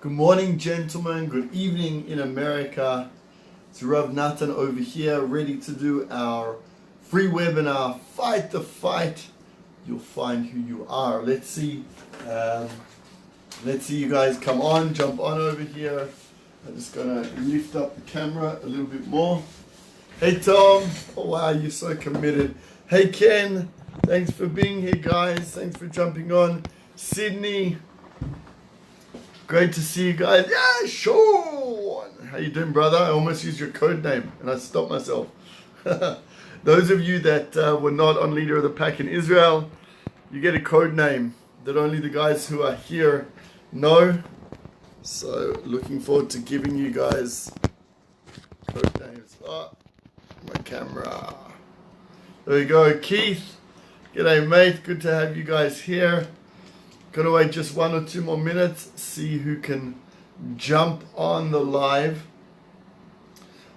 Good morning, gentlemen. Good evening in America. It's Rav Nathan over here, ready to do our free webinar, Fight the Fight. You'll find who you are. Let's see you guys come on, jump on over here. I'm just gonna lift up the camera a little bit more. Hey Tom, oh wow, you're so committed. Hey Ken, thanks for being here, guys. Thanks for jumping on. Sydney, great to see you guys. Yeah, Sean, how you doing, brother? I almost used your code name and I stopped myself. Those of you that were not on Leader of the Pack in Israel, you get a code name that only the guys who are here know. So looking forward to giving you guys code names. Oh, my camera. There we go. Keith, g'day mate. Good to have you guys here. Gonna wait just 1 or 2 more minutes, see who can jump on the live.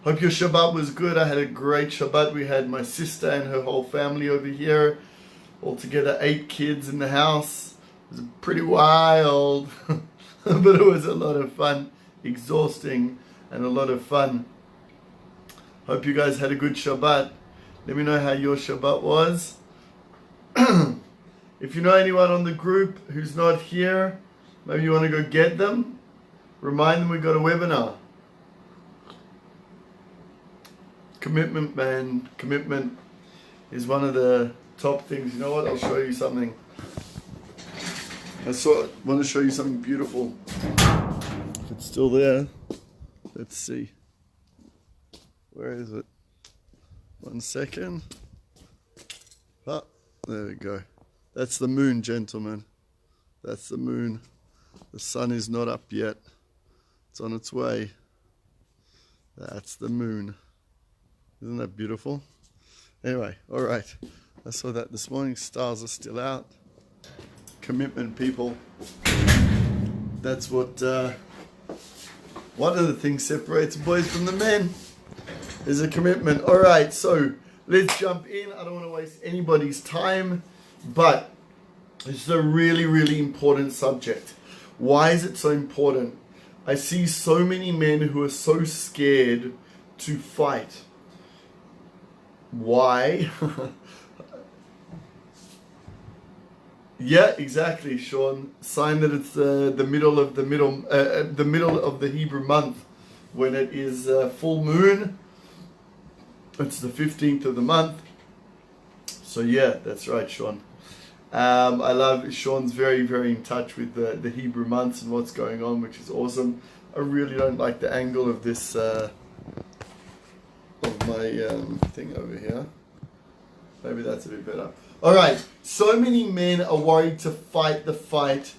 Hope your Shabbat was good. I had a great Shabbat. We had my sister and her whole family over here. Altogether 8 kids in the house. It was pretty wild, but it was a lot of fun, exhausting and a lot of fun. Hope you guys had a good Shabbat. Let me know how your Shabbat was. If you know anyone on the group who's not here, maybe you want to go get them, remind them we got a webinar. Commitment, man. Commitment is one of the top things. You know what? I'll show you something. I want to show you something beautiful. If it's still there, let's see. Where is it? 1 second. Ah, there we go. That's the moon, gentlemen. That's the moon. The sun is not up yet. It's on its way. That's the moon. Isn't that beautiful? Anyway, all right. I saw that this morning. Stars are still out. Commitment, people. That's what one of the things separates boys from the men is a commitment. All right, so let's jump in. I don't want to waste anybody's time, but it's a really, really important subject. Why is it so important? I see so many men who are so scared to fight. Why? Yeah, exactly, Sean. Sign that it's the middle of the Hebrew month when it is full moon. It's the 15th of the month. So yeah, that's right, Sean. I love Sean's very, very in touch with the Hebrew months and what's going on, which is awesome. I really don't like the angle of this of my thing over here. Maybe that's a bit better. All right, so many men are worried to fight the fight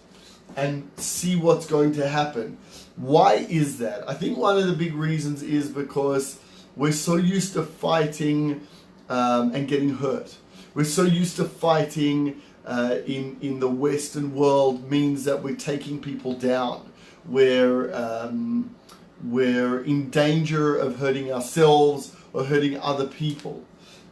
and see what's going to happen. Why is that? I think one of the big reasons is because we're so used to fighting and getting hurt. We're so used to fighting in the Western world means that we're taking people down. We're in danger of hurting ourselves or hurting other people.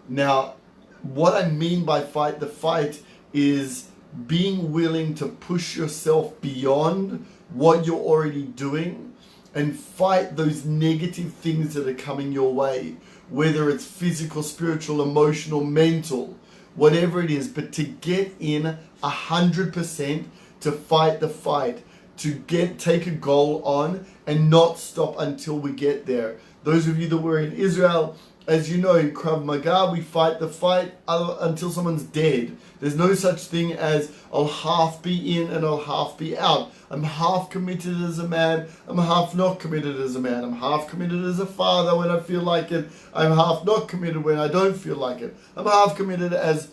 Now, what I mean by fight the fight is being willing to push yourself beyond what you're already doing and fight those negative things that are coming your way, whether it's physical, spiritual, emotional, mental, whatever it is, but to get in 100%, to fight the fight, to take a goal on and not stop until we get there. Those of you that were in Israel, as you know, in Krav Maga, we fight the fight until someone's dead. There's no such thing as I'll half be in and I'll half be out. I'm half committed as a man. I'm half not committed as a man. I'm half committed as a father when I feel like it. I'm half not committed when I don't feel like it. I'm half committed as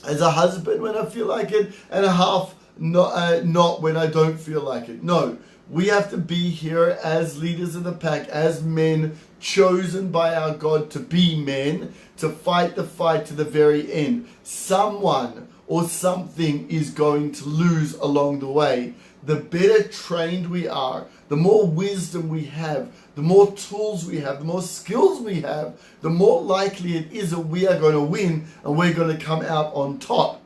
a husband when I feel like it, and a half not when I don't feel like it. No, we have to be here as leaders of the pack, as men chosen by our God to be men, to fight the fight to the very end. Someone or something is going to lose along the way. The better trained we are, the more wisdom we have, the more tools we have, the more skills we have, the more likely it is that we are going to win and we're going to come out on top.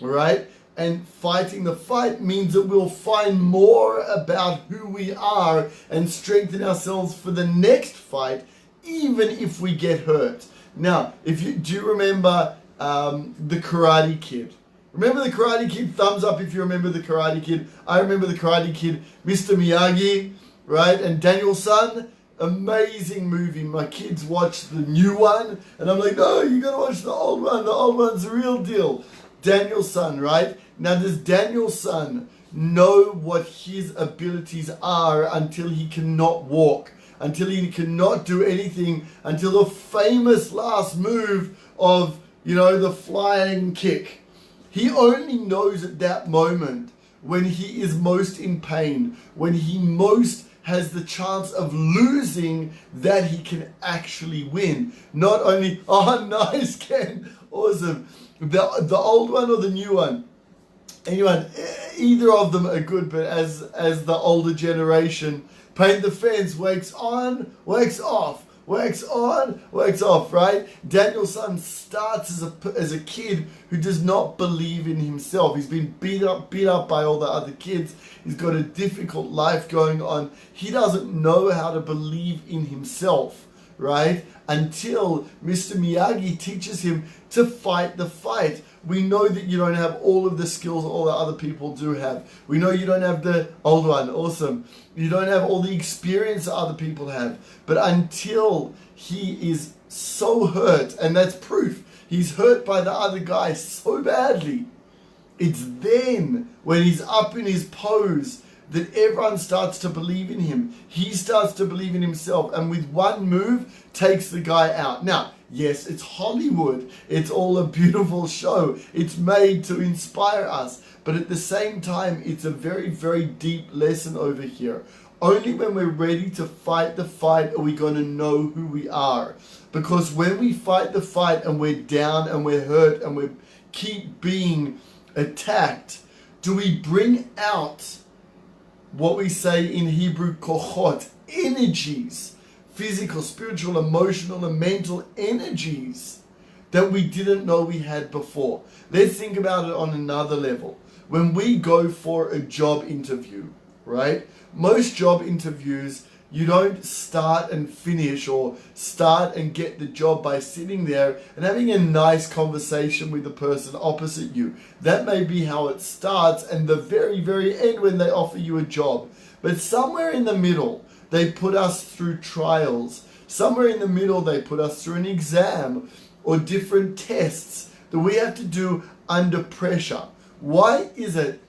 All right? And fighting the fight means that we'll find more about who we are and strengthen ourselves for the next fight, even if we get hurt. Now, do you remember the Karate Kid? Remember the Karate Kid? Thumbs up if you remember the Karate Kid. I remember the Karate Kid. Mr. Miyagi, right? And Daniel-san. Amazing movie. My kids watched the new one, and I'm like, no, you gotta watch the old one. The old one's the real deal. Daniel-san, right? Now, does Daniel-san know what his abilities are until he cannot walk, until he cannot do anything, until the famous last move of, the flying kick? He only knows at that moment when he is most in pain, when he most has the chance of losing, that he can actually win. Not only, oh, nice, Ken, awesome. The old one or the new one? Anyone, either of them are good, but as the older generation, paint the fence, wax on, wax off, wax on, wax off, right? Daniel-san starts as a kid who does not believe in himself. He's been beat up by all the other kids. He's got a difficult life going on. He doesn't know how to believe in himself, right? Until Mr. Miyagi teaches him to fight the fight. We know that you don't have all of the skills all the other people do have. We know you don't have the old one, awesome. You don't have all the experience that other people have. But until he is so hurt, and that's proof, he's hurt by the other guy so badly, it's then when he's up in his pose that everyone starts to believe in him. He starts to believe in himself, and with one move takes the guy out. Now, yes, it's Hollywood. It's all a beautiful show. It's made to inspire us. But at the same time, it's a very, very deep lesson over here. Only when we're ready to fight the fight are we going to know who we are. Because when we fight the fight and we're down and we're hurt and we keep being attacked, do we bring out what we say in Hebrew, kochot, energies, physical, spiritual, emotional, and mental energies that we didn't know we had before? Let's think about it on another level. When we go for a job interview, right? Most job interviews, you don't start and finish or start and get the job by sitting there and having a nice conversation with the person opposite you. That may be how it starts, and the very, very end when they offer you a job. But somewhere in the middle, they put us through trials. Somewhere in the middle, they put us through an exam or different tests that we have to do under pressure. Why is it,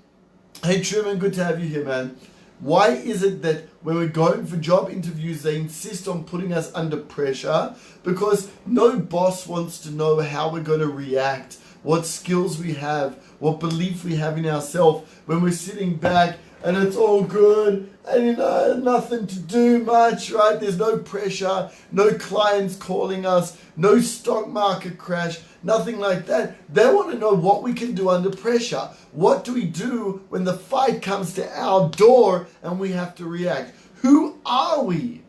hey Truman, good to have you here, man. Why is it that when we're going for job interviews, they insist on putting us under pressure? Because no boss wants to know how we're going to react, what skills we have, what belief we have in ourselves when we're sitting back and it's all good and nothing to do much, right? There's no pressure, no clients calling us, no stock market crash, nothing like that. They want to know what we can do under pressure. What do we do when the fight comes to our door and we have to react? Who are we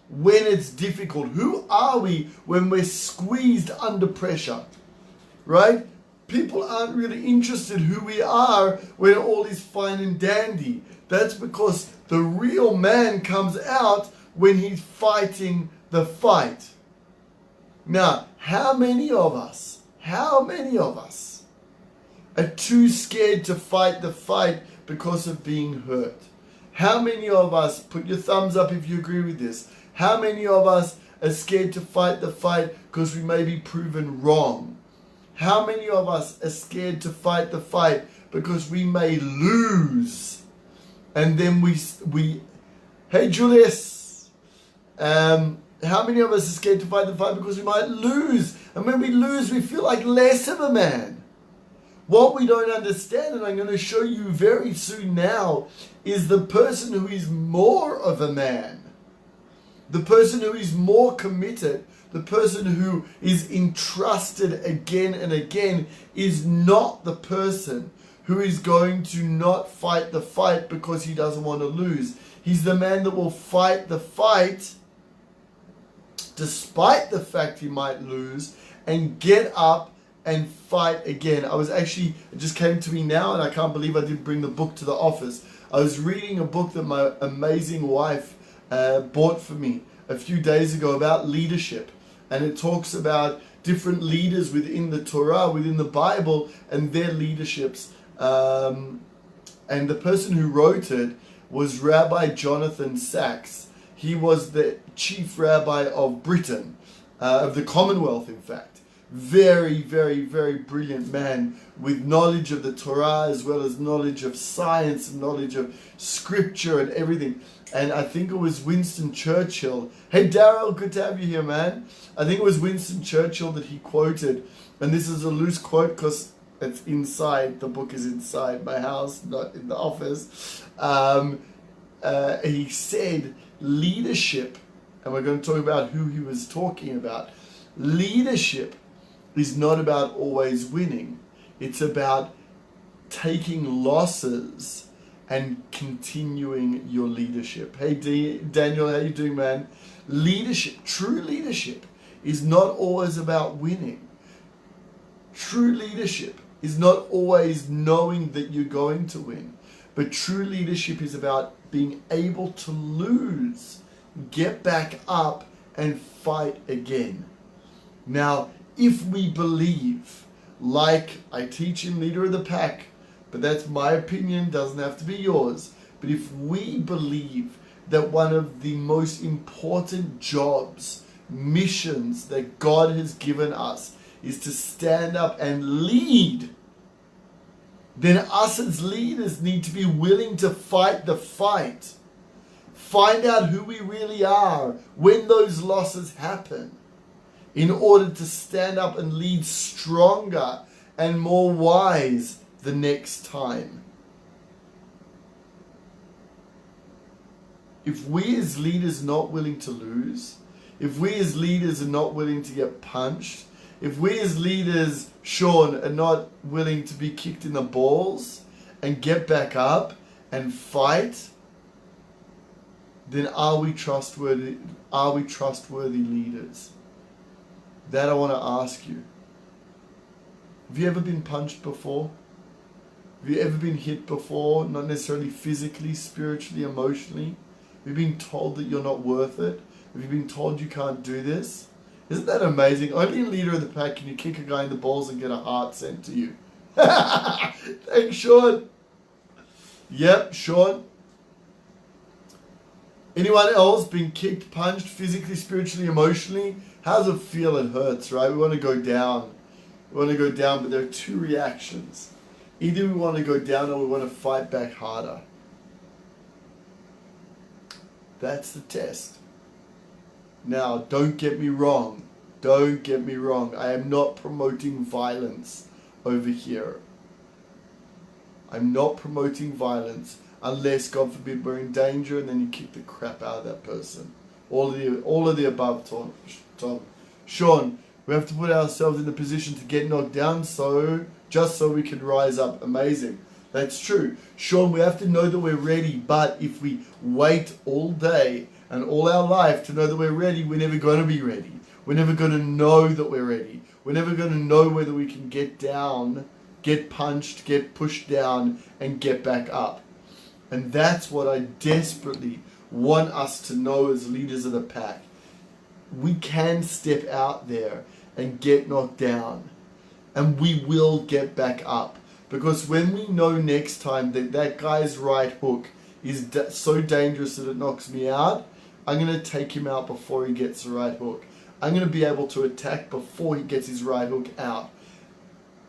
when it's difficult? Who are we when we're squeezed under pressure, right? People aren't really interested who we are when all is fine and dandy. That's because the real man comes out when he's fighting the fight. Now, how many of us are too scared to fight the fight because of being hurt? How many of us, put your thumbs up if you agree with this, how many of us are scared to fight the fight because we may be proven wrong? How many of us are scared to fight the fight because we may lose? And then we hey Julius, how many of us are scared to fight the fight because we might lose? And when we lose, we feel like less of a man. What we don't understand, and I'm going to show you very soon now, is the person who is more of a man. The person who is more committed, the person who is entrusted again and again, is not the person who is going to not fight the fight because he doesn't want to lose. He's the man that will fight the fight despite the fact he might lose and get up and fight again. It just came to me now, and I can't believe I didn't bring the book to the office. I was reading a book that my amazing wife bought for me a few days ago about leadership. And it talks about different leaders within the Torah, within the Bible, and their leaderships. And the person who wrote it was Rabbi Jonathan Sacks. He was the chief rabbi of Britain, of the Commonwealth, in fact. Very, very, very brilliant man with knowledge of the Torah as well as knowledge of science and knowledge of scripture and everything. And I think it was Winston Churchill. Hey Daryl, good to have you here, man. I think it was Winston Churchill that he quoted. And this is a loose quote because it's inside. The book is inside my house, not in the office. He said, leadership, and we're going to talk about who he was talking about. Leadership is not about always winning. It's about taking losses and continuing your leadership. Hey Daniel, how you doing, man? Leadership, true leadership, is not always about winning. True leadership is not always knowing that you're going to win. But true leadership is about being able to lose, get back up, and fight again. Now, if we believe, like I teach in Leader of the Pack, but that's my opinion, doesn't have to be yours. But if we believe that one of the most important jobs, missions that God has given us is to stand up and lead, then us as leaders need to be willing to fight the fight. Find out who we really are when those losses happen, in order to stand up and lead stronger and more wise the next time. If we as leaders are not willing to lose, if we as leaders are not willing to get punched, if we as leaders, Sean, are not willing to be kicked in the balls and get back up and fight, then are we trustworthy? Are we trustworthy leaders? That I want to ask you. Have you ever been punched before? Have you ever been hit before? Not necessarily physically, spiritually, emotionally. Have you been told that you're not worth it? Have you been told you can't do this? Isn't that amazing? Only in Leader of the Pack can you kick a guy in the balls and get a heart sent to you. Thanks, Sean. Yep, Sean. Anyone else been kicked, punched, physically, spiritually, emotionally? How does it feel? It hurts, right? We want to go down. We want to go down, but there are two reactions. Either we want to go down or we want to fight back harder. That's the test. Now, don't get me wrong. Don't get me wrong. I am not promoting violence over here. I'm not promoting violence unless, God forbid, we're in danger and then you kick the crap out of that person. All of the above, Tom. Sean, we have to put ourselves in the position to get knocked down just so we can rise up. Amazing. That's true. Sean, we have to know that we're ready, but if we wait all day and all our life to know that we're ready, we're never going to be ready. We're never going to know that we're ready. We're never going to know whether we can get down, get punched, get pushed down, and get back up. And that's what I desperately want us to know as leaders of the pack. We can step out there and get knocked down, and we will get back up. Because when we know next time that that guy's right hook is so dangerous that it knocks me out, I'm going to take him out before he gets the right hook. I'm going to be able to attack before he gets his right hook out.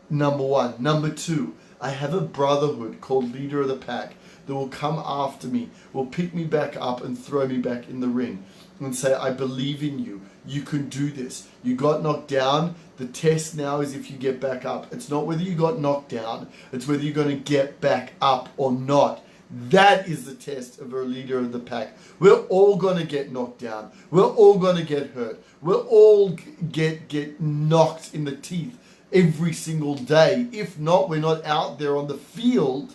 Number one. Number two, I have a brotherhood called Leader of the Pack that will come after me, will pick me back up and throw me back in the ring and say, I believe in you. You can do this. You got knocked down. The test now is if you get back up. It's not whether you got knocked down. It's whether you're going to get back up or not. That is the test of a leader of the pack. We're all going to get knocked down. We're all going to get hurt. We'll all get knocked in the teeth every single day. If not, we're not out there on the field.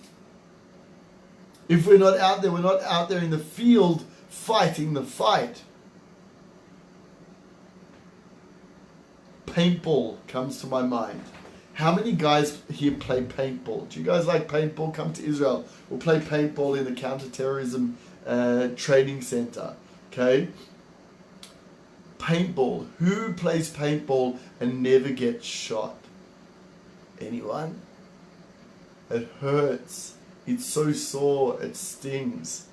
If we're not out there, we're not out there in the field fighting the fight. Paintball comes to my mind. How many guys here play paintball? Do you guys like paintball? Come to Israel. We'll play paintball in the counter-terrorism training center. Okay? Paintball. Who plays paintball and never gets shot? Anyone? It hurts. It's so sore. It stings.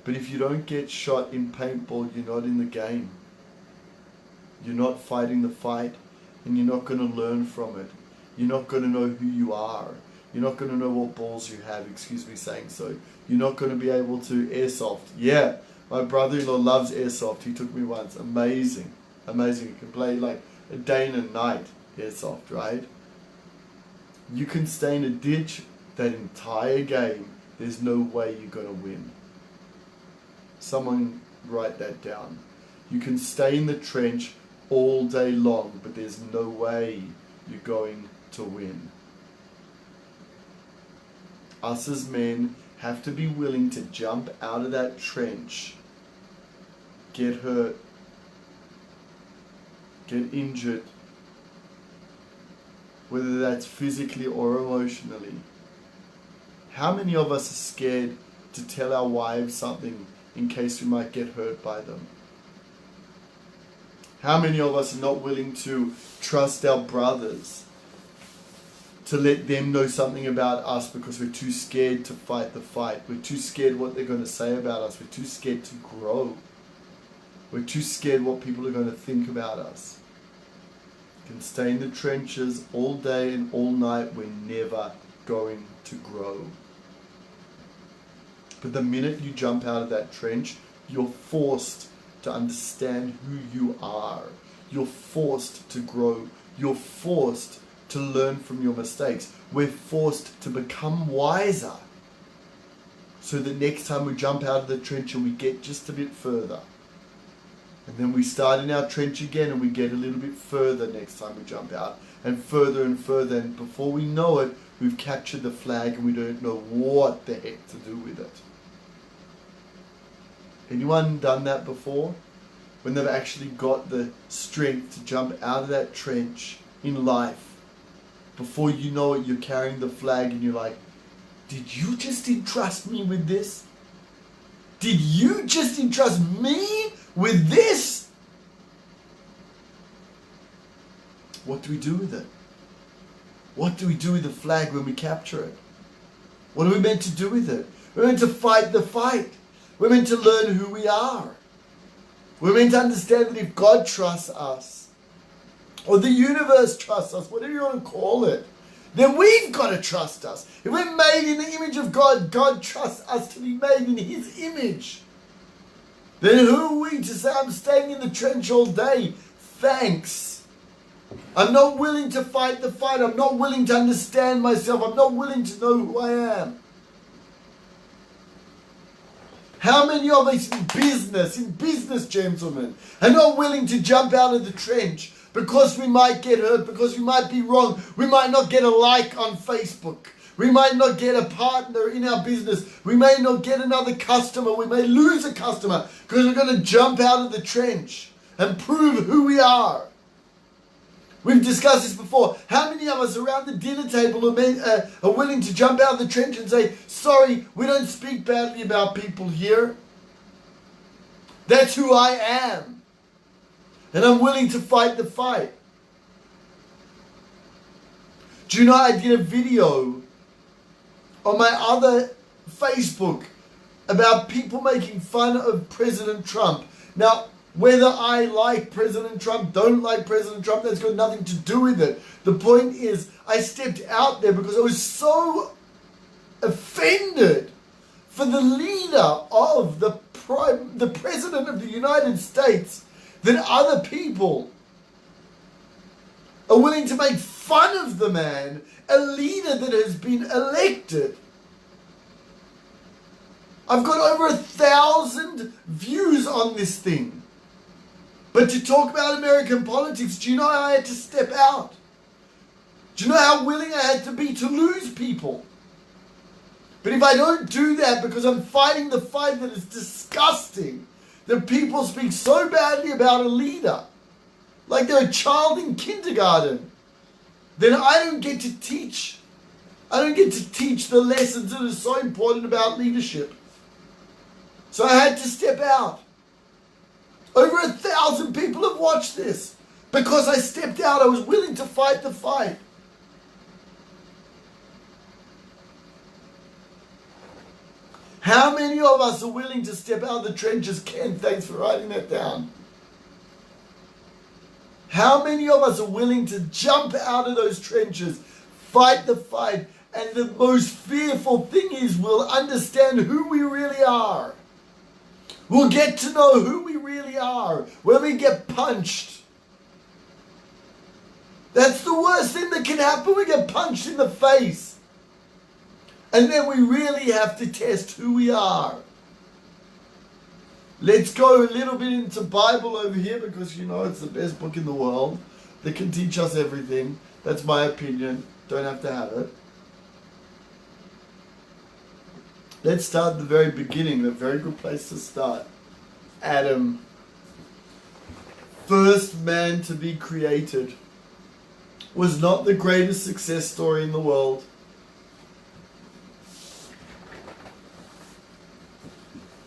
But if you don't get shot in paintball, you're not in the game. You're not fighting the fight, and you're not going to learn from it. You're not going to know who you are. You're not going to know what balls you have, excuse me saying so. You're not going to be able to airsoft. Yeah, my brother-in-law loves airsoft. He took me once. Amazing. Amazing. You can play like a day and a night airsoft, right? You can stay in a ditch that entire game. There's no way you're going to win. Someone write that down. You can stay in the trench all day long, but there's no way you're going to win. Us as men have to be willing to jump out of that trench, get hurt, get injured, whether that's physically or emotionally. How many of us are scared to tell our wives something in case we might get hurt by them? How many of us are not willing to trust our brothers, to let them know something about us because we're too scared to fight the fight? We're too scared what they're going to say about us. We're too scared to grow. We're too scared what people are going to think about us. You can stay in the trenches all day and all night. We're never going to grow. But the minute you jump out of that trench, you're forced to understand who you are. You're forced to grow. You're forced to learn from your mistakes. We're forced to become wiser. So that next time we jump out of the trench and we get just a bit further. And then we start in our trench again and we get a little bit further next time we jump out. And further and further. And before we know it, we've captured the flag and we don't know what the heck to do with it. Anyone done that before? When they've actually got the strength to jump out of that trench in life. Before you know it, you're carrying the flag and you're like, did you just entrust me with this? Did you just entrust me with this? What do we do with it? What do we do with the flag when we capture it? What are we meant to do with it? We're meant to fight the fight. We're meant to learn who we are. We're meant to understand that if God trusts us, or the universe trusts us, whatever you want to call it, then we've got to trust us. If we're made in the image of God, God trusts us to be made in His image. Then who are we to say, I'm staying in the trench all day? Thanks. I'm not willing to fight the fight. I'm not willing to understand myself. I'm not willing to know who I am. How many of us in business, gentlemen, are not willing to jump out of the trench because we might get hurt, because we might be wrong, we might not get a like on Facebook, we might not get a partner in our business, we may not get another customer, we may lose a customer because we're going to jump out of the trench and prove who we are. We've discussed this before. How many of us around the dinner table are willing to jump out of the trench and say, sorry, we don't speak badly about people here. That's who I am. And I'm willing to fight the fight. Do you know I did a video on my other Facebook about people making fun of President Trump? Now, whether I like President Trump, don't like President Trump, that's got nothing to do with it. The point is, I stepped out there because I was so offended for the leader of the President of the United States that other people are willing to make fun of the man, a leader that has been elected. I've got over 1,000 views on this thing. But to talk about American politics, do you know how I had to step out? Do you know how willing I had to be to lose people? But if I don't do that because I'm fighting the fight that is disgusting, that people speak so badly about a leader, like they're a child in kindergarten, then I don't get to teach. I don't get to teach the lessons that are so important about leadership. So I had to step out. Over 1,000 people have watched this. Because I stepped out, I was willing to fight the fight. How many of us are willing to step out of the trenches? Ken, thanks for writing that down. How many of us are willing to jump out of those trenches, fight the fight, and the most fearful thing is we'll understand who we really are. We'll get to know who we really are when we get punched. That's the worst thing that can happen. We get punched in the face. And then we really have to test who we are. Let's go a little bit into Bible over here because you know it's the best book in the world that can teach us everything. That's my opinion. Don't have to have it. Let's start at the very beginning. A very good place to start. Adam. First man to be created. Was not the greatest success story in the world.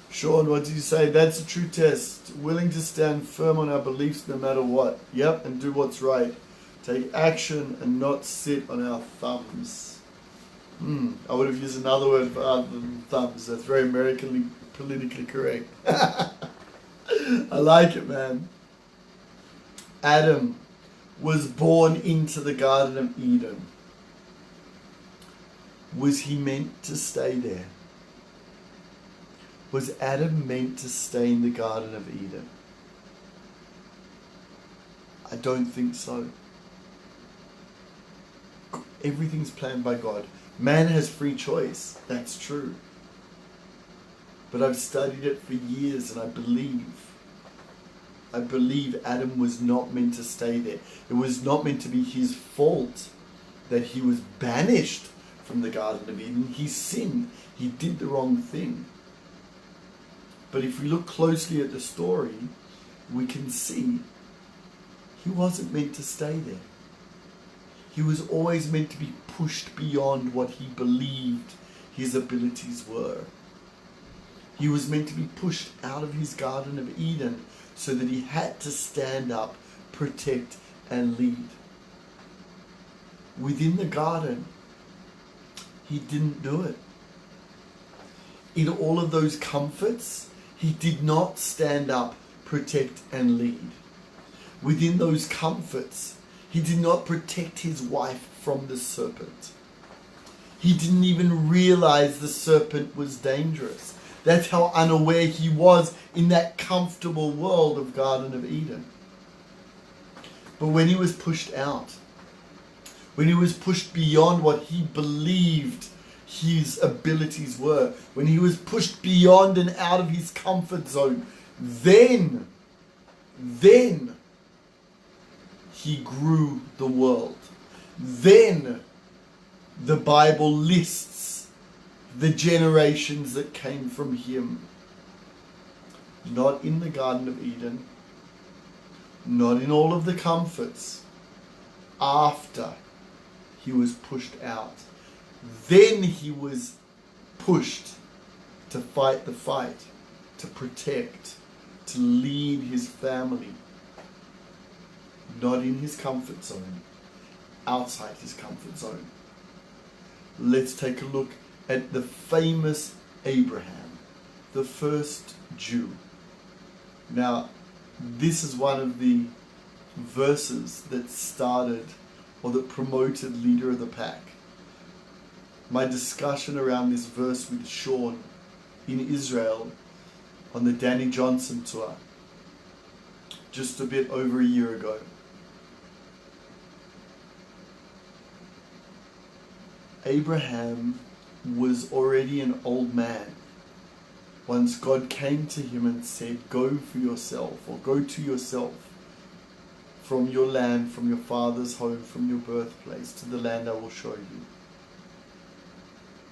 Sean, what did you say? That's a true test. Willing to stand firm on our beliefs no matter what. Yep, and do what's right. Take action and not sit on our thumbs. I would have used another word for other than thumbs. That's very Americanly politically correct. I like it, man. Adam was born into the Garden of Eden. Was he meant to stay there? Was Adam meant to stay in the Garden of Eden? I don't think so. Everything's planned by God. Man has free choice. That's true. But I've studied it for years and I believe Adam was not meant to stay there. It was not meant to be his fault that he was banished from the Garden of Eden. He sinned. He did the wrong thing. But if we look closely at the story, we can see he wasn't meant to stay there. He was always meant to be pushed beyond what he believed his abilities were. He was meant to be pushed out of his Garden of Eden so that he had to stand up, protect, and lead. Within the garden, he didn't do it. In all of those comforts, he did not stand up, protect, and lead. Within those comforts, he did not protect his wife from the serpent. He didn't even realize the serpent was dangerous. That's how unaware he was in that comfortable world of Garden of Eden. But when he was pushed out, when he was pushed beyond what he believed his abilities were, when he was pushed beyond and out of his comfort zone, then he grew the world. Then the Bible lists the generations that came from him. Not in the Garden of Eden, not in all of the comforts. After he was pushed out, then he was pushed to fight the fight, to protect, to lead his family. Not in his comfort zone, outside his comfort zone. Let's take a look at the famous Abraham, the first Jew. Now, this is one of the verses that started or that promoted Leader of the Pack. My discussion around this verse with Sean in Israel on the Danny Johnson tour just a bit over a year ago. Abraham was already an old man once God came to him and said, go for yourself, or go to yourself from your land, from your father's home, from your birthplace, to the land I will show you.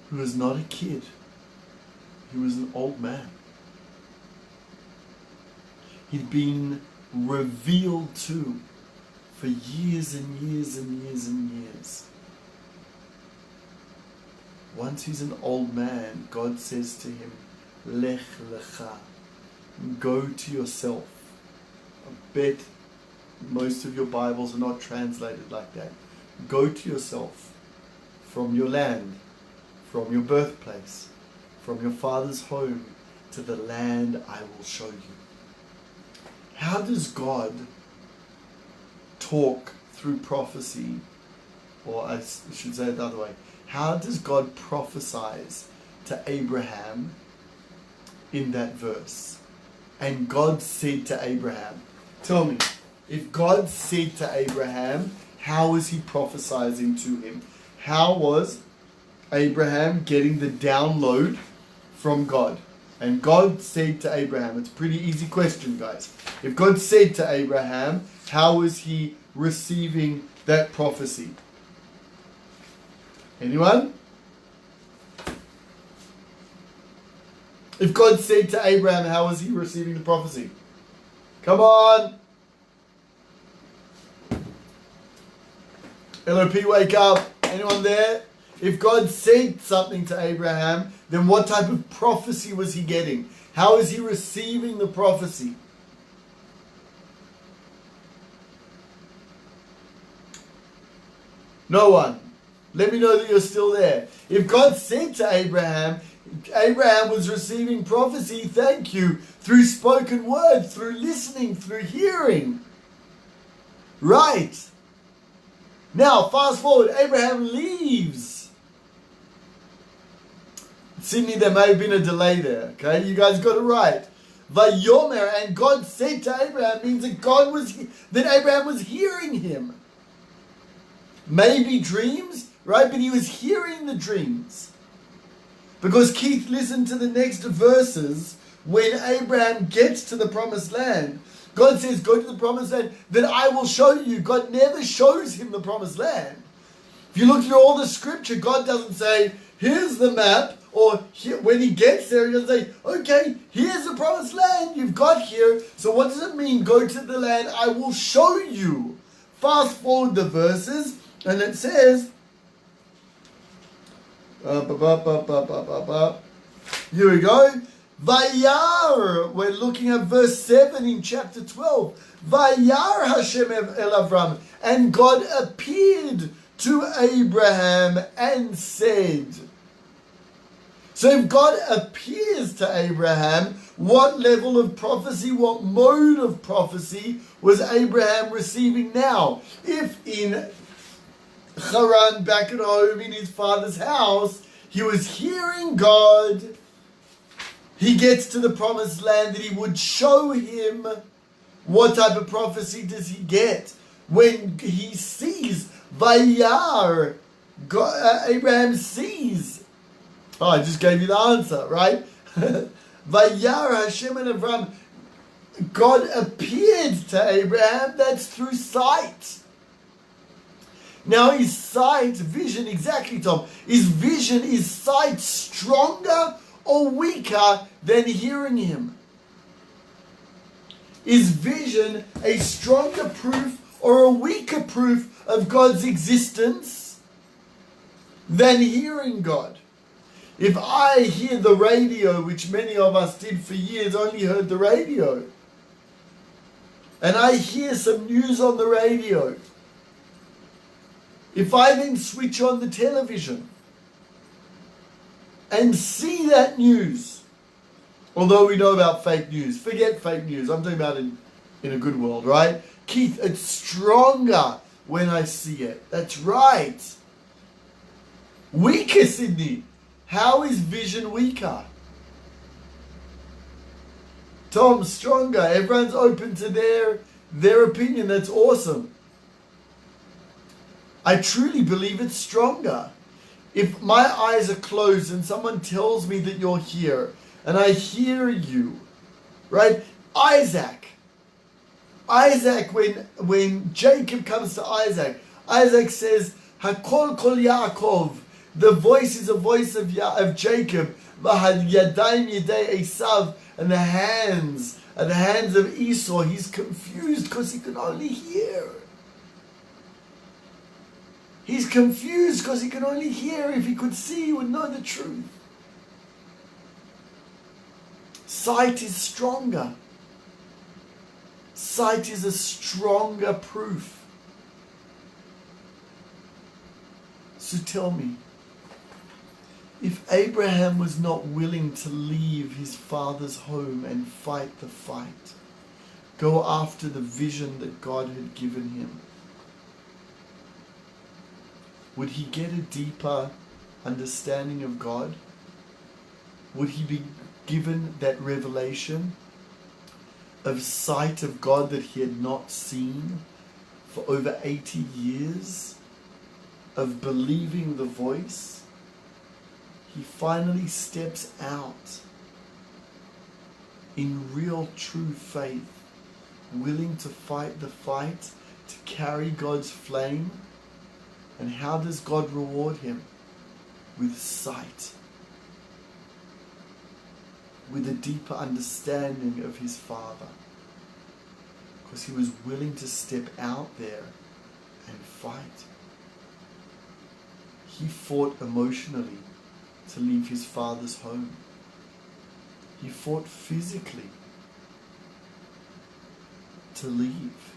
He was not a kid. He was an old man. He'd been revealed to for years and years and years and years. Once he's an old man, God says to him, Lech lecha, go to yourself. I bet most of your Bibles are not translated like that. Go to yourself from your land, from your birthplace, from your father's home, to the land I will show you. How does God talk through prophecy? Or I should say it the other way. How does God prophesy to Abraham in that verse? And God said to Abraham, tell me, if God said to Abraham, how was he prophesying to him? How was Abraham getting the download from God? And God said to Abraham, it's a pretty easy question, guys. If God said to Abraham, how was he receiving that prophecy? Anyone? If God said to Abraham, how was he receiving the prophecy? Come on! LOP, wake up. Anyone there? If God said something to Abraham, then what type of prophecy was he getting? How is he receiving the prophecy? No one. Let me know that you're still there. If God said to Abraham, Abraham was receiving prophecy, thank you, through spoken words, through listening, through hearing. Right. Now, fast forward, Abraham leaves. Sydney, there may have been a delay there, okay? You guys got it right. Vayomer, and God said to Abraham, means that Abraham was hearing him. Maybe dreams, right? But he was hearing the dreams. Because Keith, listened to the next verses. When Abraham gets to the promised land, God says, go to the promised land that I will show you. God never shows him the promised land. If you look through all the scripture, God doesn't say, here's the map. Or when he gets there, he doesn't say, okay, here's the promised land you've got here. So what does it mean? Go to the land I will show you. Fast forward the verses. And it says, here we go. Vayar, we're looking at verse 7 in chapter 12. Vayar Hashem el Avram, and God appeared to Abraham and said. So if God appears to Abraham, what level of prophecy, what mode of prophecy was Abraham receiving now? If in Haran, back at home in his father's house, he was hearing God, he gets to the promised land that he would show him. What type of prophecy does he get? When he sees Vayar, Abraham sees. Oh, I just gave you the answer, right? Vayar Hashem and Avram, God appeared to Abraham, that's through sight. Now is sight, vision, exactly, Tom. Is sight stronger or weaker than hearing him? Is vision a stronger proof or a weaker proof of God's existence than hearing God? If I hear the radio, which many of us did for years, only heard the radio, and I hear some news on the radio, if I then switch on the television and see that news, although we know about fake news, forget fake news, I'm talking about in a good world, right? Keith, it's stronger when I see it. That's right. Weaker, Sydney. How is vision weaker? Tom, stronger. Everyone's open to their opinion. That's awesome. I truly believe it's stronger. If my eyes are closed and someone tells me that you're here and I hear you, right? Isaac, when Jacob comes to Isaac says, Hakol kol Yaakov, the voice is a voice of Jacob, V'had yadayim yedei Esav, and the hands of Esau. He's confused because he can only hear. He's confused because he can only hear. If he could see, he would know the truth. Sight is stronger. Sight is a stronger proof. So tell me, if Abraham was not willing to leave his father's home and fight the fight, go after the vision that God had given him, would he get a deeper understanding of God? Would he be given that revelation of sight of God that he had not seen for over 80 years? Of believing the voice? He finally steps out in real true faith, willing to fight the fight, to carry God's flame. And how does God reward him? With sight. With a deeper understanding of his Father. Because he was willing to step out there and fight. He fought emotionally to leave his father's home. He fought physically to leave.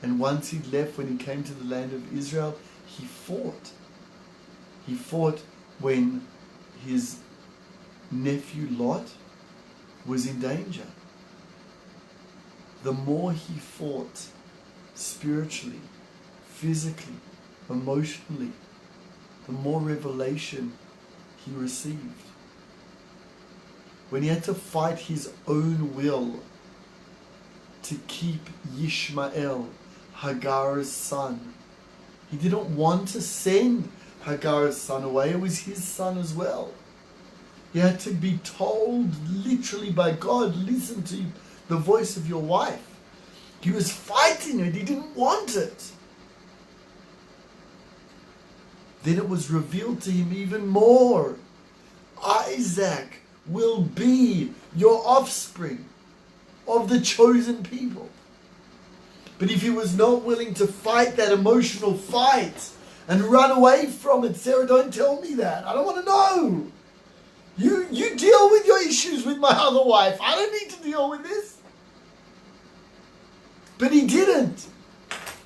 And once he left, when he came to the land of Israel, he fought. He fought when his nephew Lot was in danger. The more he fought spiritually, physically, emotionally, the more revelation he received. When he had to fight his own will to keep Ishmael, Hagar's son, he didn't want to send Hagar's son away. It was his son as well. He had to be told literally by God, listen to the voice of your wife. He was fighting it. He didn't want it. Then it was revealed to him even more. Isaac will be your offspring of the chosen people. But if he was not willing to fight that emotional fight and run away from it, Sarah, don't tell me that. I don't want to know. You deal with your issues with my other wife. I don't need to deal with this. But he didn't.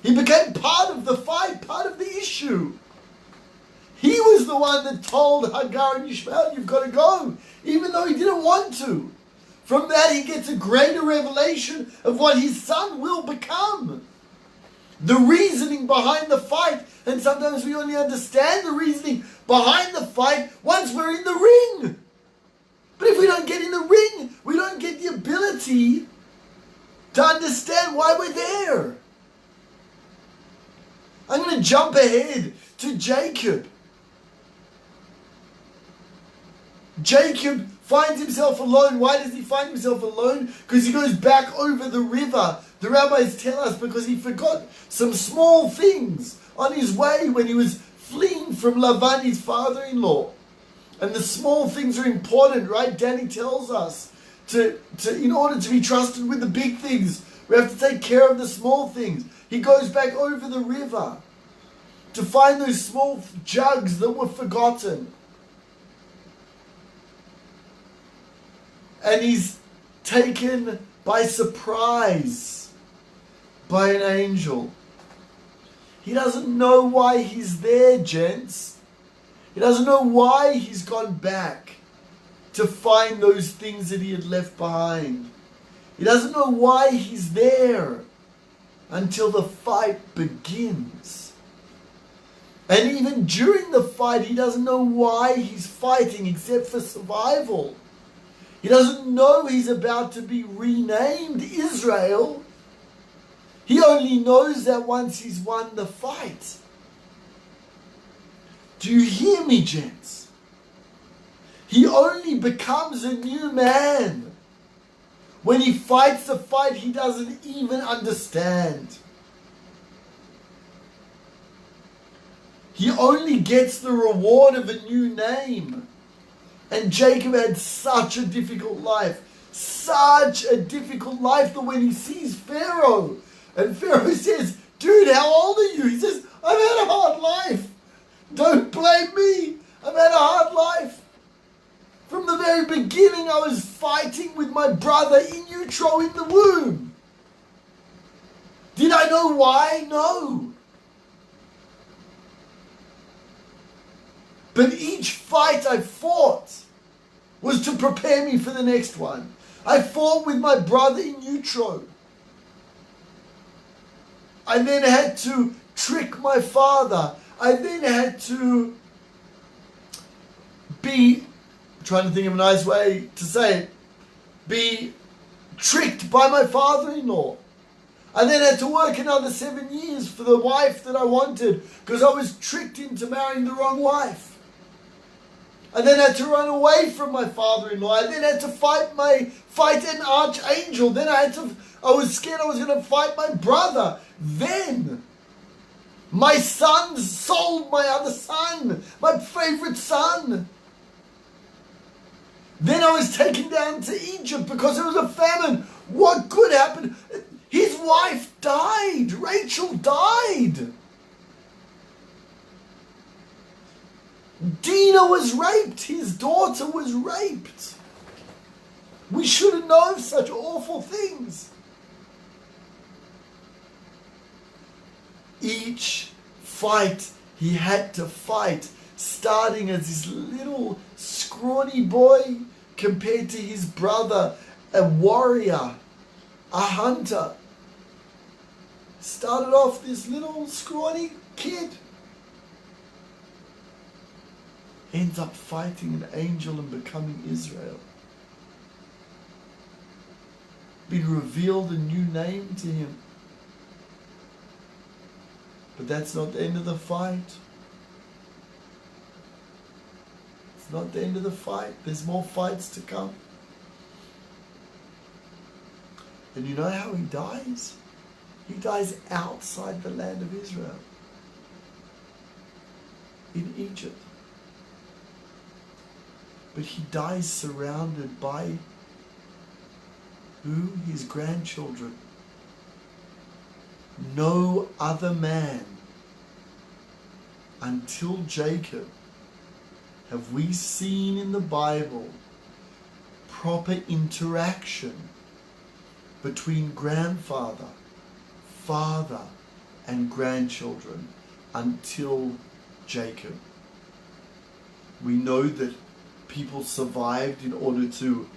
He became part of the fight, part of the issue. He was the one that told Hagar and Ishmael, you've got to go, even though he didn't want to. From that, he gets a greater revelation of what his son will become. The reasoning behind the fight. And sometimes we only understand the reasoning behind the fight once we're in the ring. But if we don't get in the ring, we don't get the ability to understand why we're there. I'm going to jump ahead to Jacob. Jacob finds himself alone. Why does he find himself alone? Because he goes back over the river. The rabbis tell us because he forgot some small things on his way when he was fleeing from Lavan, his father-in-law. And the small things are important, right? Danny tells us to in order to be trusted with the big things, we have to take care of the small things. He goes back over the river to find those small jugs that were forgotten. And he's taken by surprise by an angel. He doesn't know why he's there, gents. He doesn't know why he's gone back to find those things that he had left behind. He doesn't know why he's there until the fight begins. And even during the fight, he doesn't know why he's fighting except for survival. He doesn't know he's about to be renamed Israel. He only knows that once he's won the fight. Do you hear me, gents? He only becomes a new man when he fights a fight he doesn't even understand. He only gets the reward of a new name. And Jacob had such a difficult life. Such a difficult life that when he sees Pharaoh, and Pharaoh says, dude, how old are you? He says, I've had a hard life. Don't blame me. I've had a hard life. From the very beginning, I was fighting with my brother in utero in the womb. Did I know why? No. But each fight I fought was to prepare me for the next one. I fought with my brother in utero. I then had to trick my father. I then had to be, trying to think of a nice way to say it, be tricked by my father-in-law. I then had to work another 7 years for the wife that I wanted because I was tricked into marrying the wrong wife. I then had to run away from my father-in-law. I then had to fight an archangel. Then I was scared I was going to fight my brother. Then my sons sold my other son, my favorite son. Then I was taken down to Egypt because there was a famine. What could happen? His wife died. Rachel died. Dinah was raped. His daughter was raped. We shouldn't know of such awful things. Each fight he had to fight, starting as this little scrawny boy compared to his brother, a warrior, a hunter. Started off this little scrawny kid. Ends up fighting an angel and becoming Israel. Been revealed a new name to him. But that's not the end of the fight. It's not the end of the fight. There's more fights to come. And you know how he dies? He dies outside the land of Israel. In Egypt. But he dies surrounded by who? His grandchildren. No other man until Jacob have we seen in the Bible proper interaction between grandfather, father, and grandchildren until Jacob. We know that people survived in order to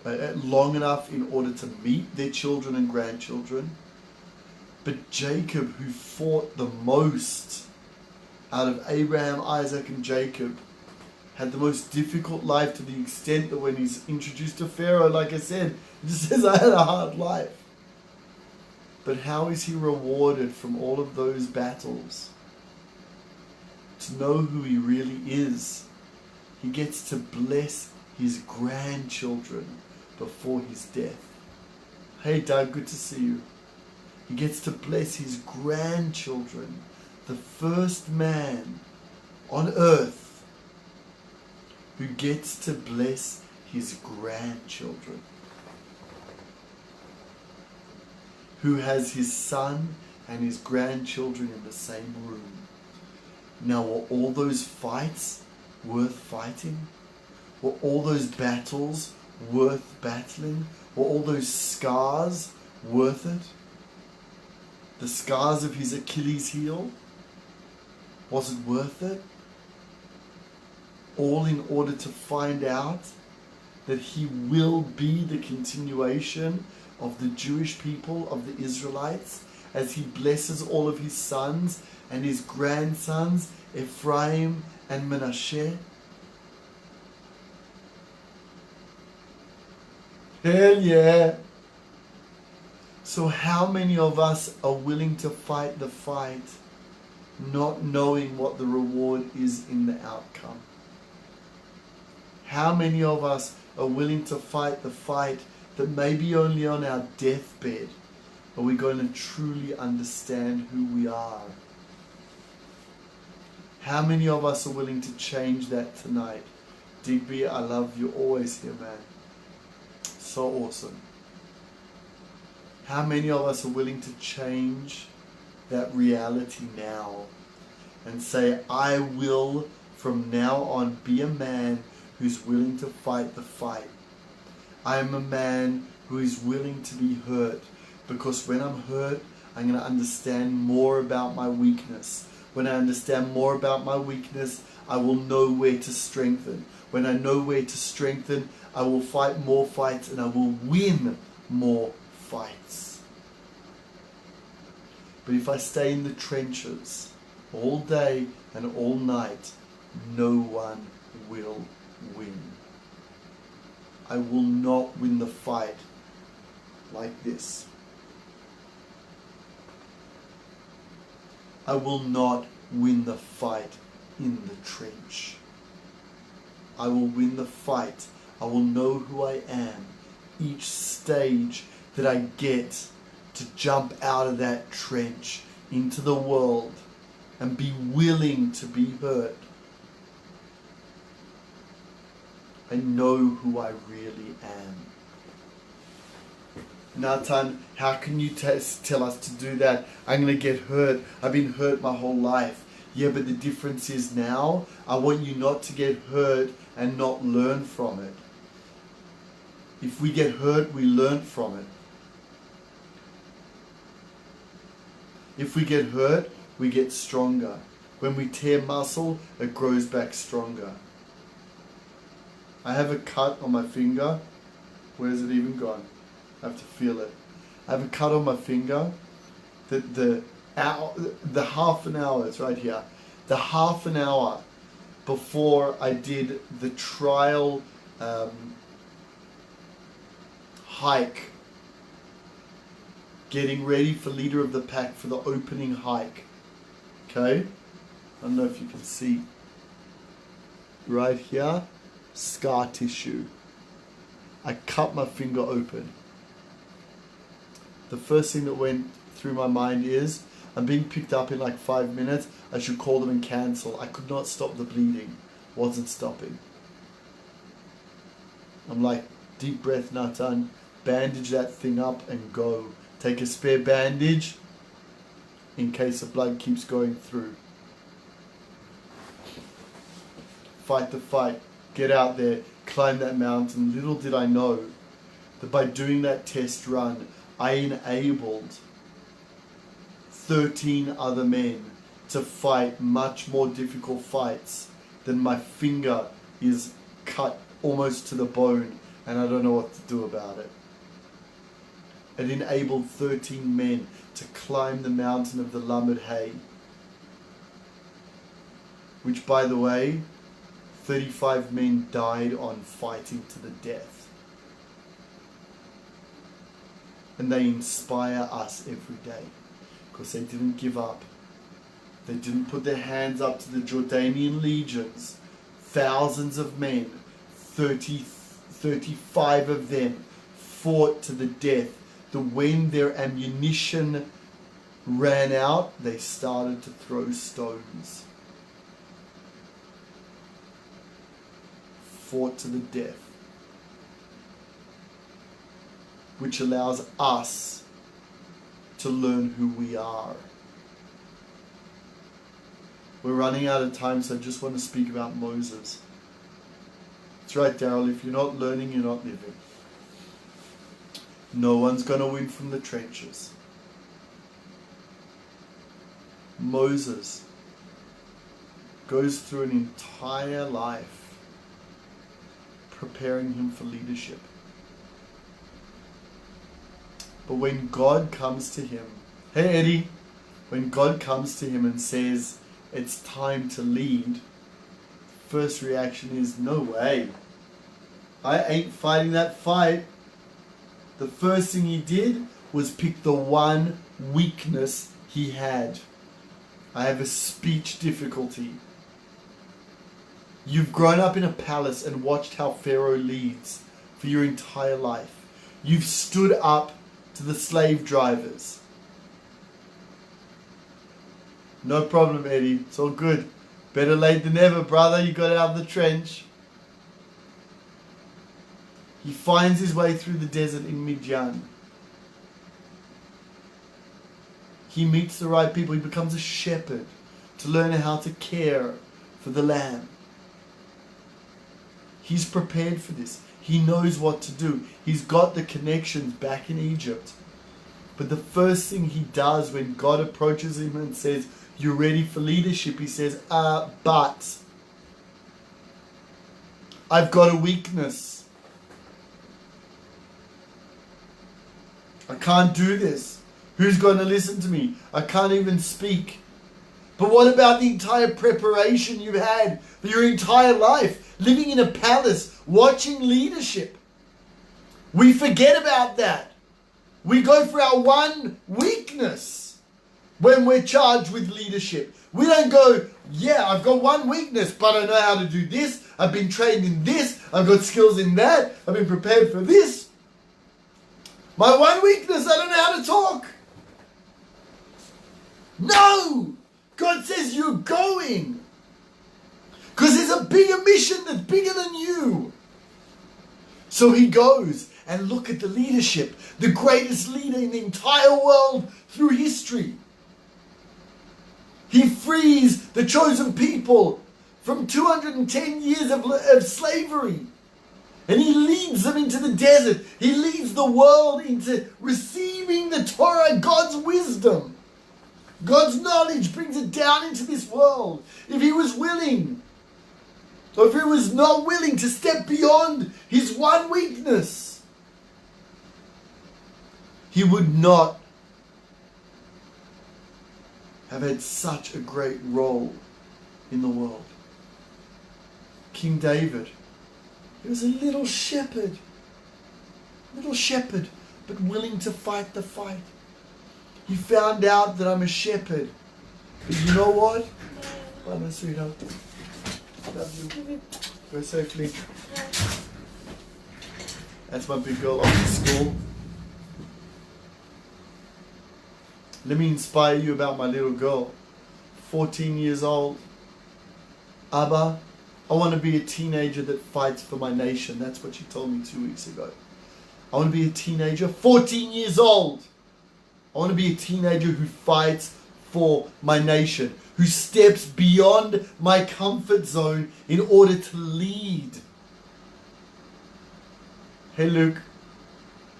long enough in order to meet their children and grandchildren. But Jacob, who fought the most out of Abraham, Isaac, and Jacob, had the most difficult life to the extent that when he's introduced to Pharaoh, like I said, he just says, I had a hard life. But how is he rewarded from all of those battles? To know who he really is. He gets to bless his grandchildren before his death. Hey Doug, good to see you. He gets to bless his grandchildren, the first man on earth who gets to bless his grandchildren, who has his son and his grandchildren in the same room. Now, were all those fights worth fighting? Were all those battles worth battling? Were all those scars worth it? The scars of his Achilles heel? Was it worth it? All in order to find out that he will be the continuation of the Jewish people, of the Israelites, as he blesses all of his sons and his grandsons, Ephraim and Manasseh. Hell yeah! So how many of us are willing to fight the fight, not knowing what the reward is in the outcome? How many of us are willing to fight the fight that maybe only on our deathbed are we going to truly understand who we are? How many of us are willing to change that tonight? Digby, I love you always here, man. So awesome. How many of us are willing to change that reality now and say, I will from now on be a man who's willing to fight the fight. I am a man who is willing to be hurt, because when I'm hurt, I'm going to understand more about my weakness. When I understand more about my weakness, I will know where to strengthen. When I know where to strengthen, I will fight more fights and I will win more fights. But if I stay in the trenches all day and all night, no one will win. I will not win the fight like this. I will not win the fight in the trench. I will win the fight. I will know who I am each stage that I get to jump out of that trench into the world and be willing to be hurt. I know who I really am. Nathan, how can you tell us to do that? I'm going to get hurt. I've been hurt my whole life. Yeah, but the difference is now, I want you not to get hurt and not learn from it. If we get hurt, we learn from it. If we get hurt, we get stronger. When we tear muscle, it grows back stronger. I have a cut on my finger. Where's it even gone? I have to feel it. I have a cut on my finger. The half an hour, it's right here. The half an hour before I did the trial hike, getting ready for leader of the pack for the opening hike. Okay? I don't know if you can see. Right here, scar tissue. I cut my finger open. The first thing that went through my mind is, I'm being picked up in like 5 minutes, I should call them and cancel. I could not stop the bleeding. Wasn't stopping. I'm like, deep breath, Nathan, bandage that thing up and go. Take a spare bandage in case the blood keeps going through. Fight the fight. Get out there. Climb that mountain. Little did I know that by doing that test run, I enabled 13 other men to fight much more difficult fights than my finger is cut almost to the bone and I don't know what to do about it. It enabled 13 men to climb the mountain of the Lamed Hay, which, by the way, 35 men died on fighting to the death. And they inspire us every day because they didn't give up. They didn't put their hands up to the Jordanian legions. Thousands of men, 35 of them fought to the death. When their ammunition ran out, they started to throw stones. Fought to the death. Which allows us to learn who we are. We're running out of time, so I just want to speak about Moses. That's right, Daryl. If you're not learning, you're not living. No one's going to win from the trenches. Moses goes through an entire life preparing him for leadership. But when God comes to him, hey Eddie, when God comes to him and says, it's time to lead, first reaction is, no way. I ain't fighting that fight. The first thing he did was pick the one weakness he had. I have a speech difficulty. You've grown up in a palace and watched how Pharaoh leads for your entire life. You've stood up to the slave drivers. No problem, Eddie. It's all good. Better late than never, brother. You got out of the trench. He finds his way through the desert in Midian. he meets the right people. He becomes a shepherd to learn how to care for the lamb. He's prepared for this. He knows what to do. He's got the connections back in Egypt. But the first thing he does when God approaches him and says, "You're ready for leadership," he says, but I've got a weakness. I can't do this. Who's going to listen to me? I can't even speak. But what about the entire preparation you've had for your entire life? Living in a palace, watching leadership. We forget about that. We go for our one weakness when we're charged with leadership. We don't go, yeah, I've got one weakness, but I know how to do this. I've been trained in this. I've got skills in that. I've been prepared for this. My one weakness, I don't know how to talk. No! God says you're going. Because there's a bigger mission that's bigger than you. So he goes, and look at the leadership. The greatest leader in the entire world through history. He frees the chosen people from 210 years of slavery. And he leads them into the desert. He leads the world into receiving the Torah, God's wisdom. God's knowledge brings it down into this world. If he was willing, or if he was not willing to step beyond his one weakness, he would not have had such a great role in the world. King David, he was a little shepherd, but willing to fight the fight. He found out that I'm a shepherd. But you know what? Bye, my sweetheart. Love you. Go safely. That's my big girl off to school. Let me inspire you about my little girl. 14 years old. Abba, I want to be a teenager that fights for my nation. That's what she told me 2 weeks ago. I want to be a teenager, 14 years old. I want to be a teenager who fights for my nation, who steps beyond my comfort zone in order to lead. Hey, Luke.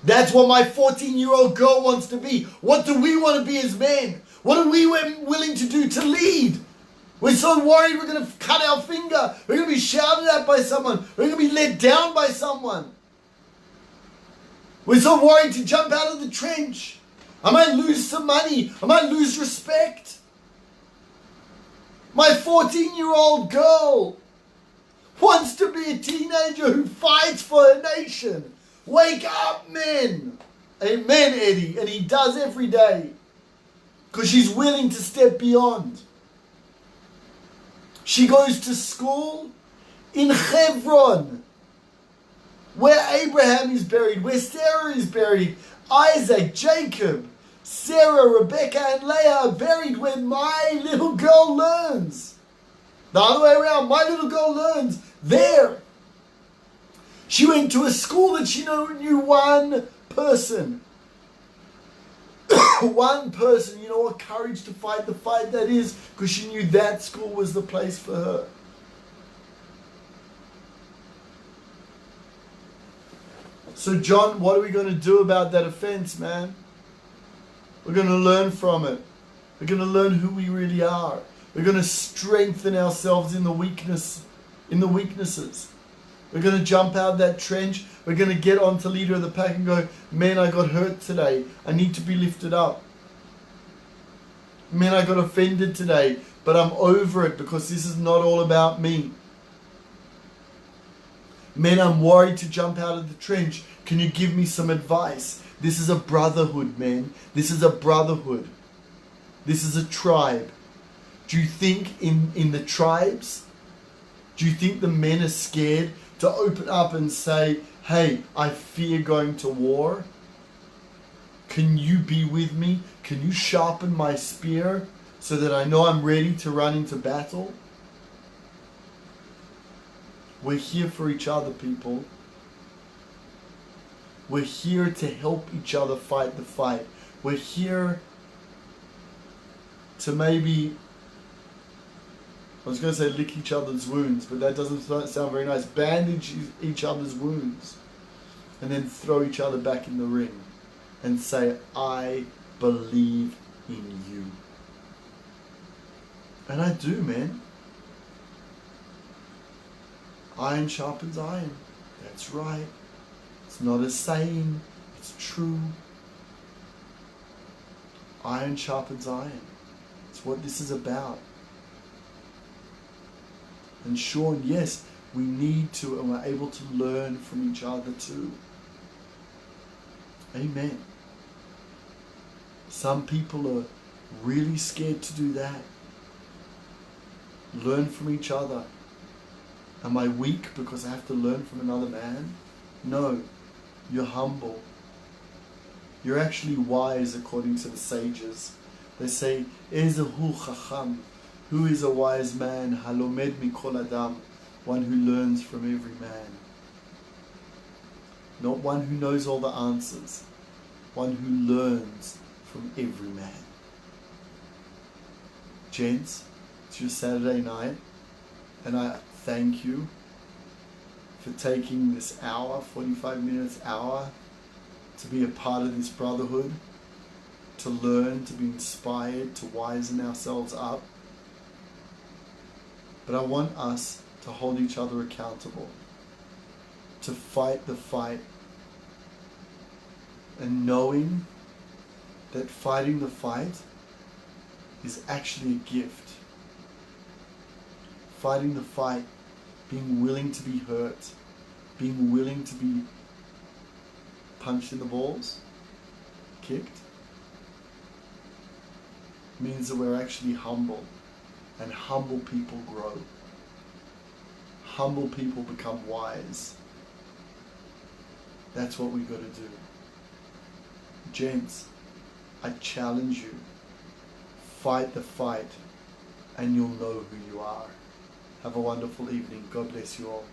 That's what my 14-year-old girl wants to be. What do we want to be as men? What are we willing to do to lead? We're so worried we're going to cut our finger. We're going to be shouted at by someone. We're going to be let down by someone. We're so worried to jump out of the trench. I might lose some money. I might lose respect. My 14-year-old girl wants to be a teenager who fights for her nation. Wake up, men. Amen, Eddie. And he does every day. Because she's willing to step beyond. She goes to school in Hebron, where Abraham is buried, where Sarah is buried, Isaac, Jacob, Sarah, Rebecca, and Leah are buried, where my little girl learns. The other way around, my little girl learns there. She went to a school that she knew one person. One person. You know what courage to fight the fight that is? Because she knew that school was the place for her. So John, what are we going to do about that offense, man? We're going to learn from it. We're going to learn who we really are. We're going to strengthen ourselves in the weaknesses. We're going to jump out of that trench. We're going to get onto leader of the pack and go, man, I got hurt today. I need to be lifted up. Man, I got offended today, but I'm over it because this is not all about me. Man, I'm worried to jump out of the trench. Can you give me some advice? This is a brotherhood, man. This is a brotherhood. This is a tribe. Do you think in the tribes, do you think the men are scared to open up and say, hey, I fear going to war? Can you be with me? Can you sharpen my spear so that I know I'm ready to run into battle? We're here for each other, people. We're here to help each other fight the fight. We're here to maybe, I was going to say lick each other's wounds, but that doesn't sound very nice. Bandage each other's wounds and then throw each other back in the ring and say, I believe in you. And I do, man. Iron sharpens iron. That's right. It's not a saying. It's true. Iron sharpens iron. It's what this is about. And Sean, yes, we need to, and we're able to learn from each other too. Amen. Some people are really scared to do that. Learn from each other. Am I weak because I have to learn from another man? No, you're humble. You're actually wise according to the sages. They say, Ezehu chacham, who is a wise man? Halomed mikol adam, one who learns from every man. Not one who knows all the answers, one who learns from every man. Gents, it's your Saturday night, and I thank you for taking this hour, 45 minutes, hour, to be a part of this brotherhood, to learn, to be inspired, to wisen ourselves up. But I want us to hold each other accountable, to fight the fight, and knowing that fighting the fight is actually a gift. Fighting the fight, being willing to be hurt, being willing to be punched in the balls, kicked, means that we're actually humble, and humble people grow. Humble people become wise. That's what we've got to do. Gents, I challenge you, fight the fight, and you'll know who you are. Have a wonderful evening. God bless you all.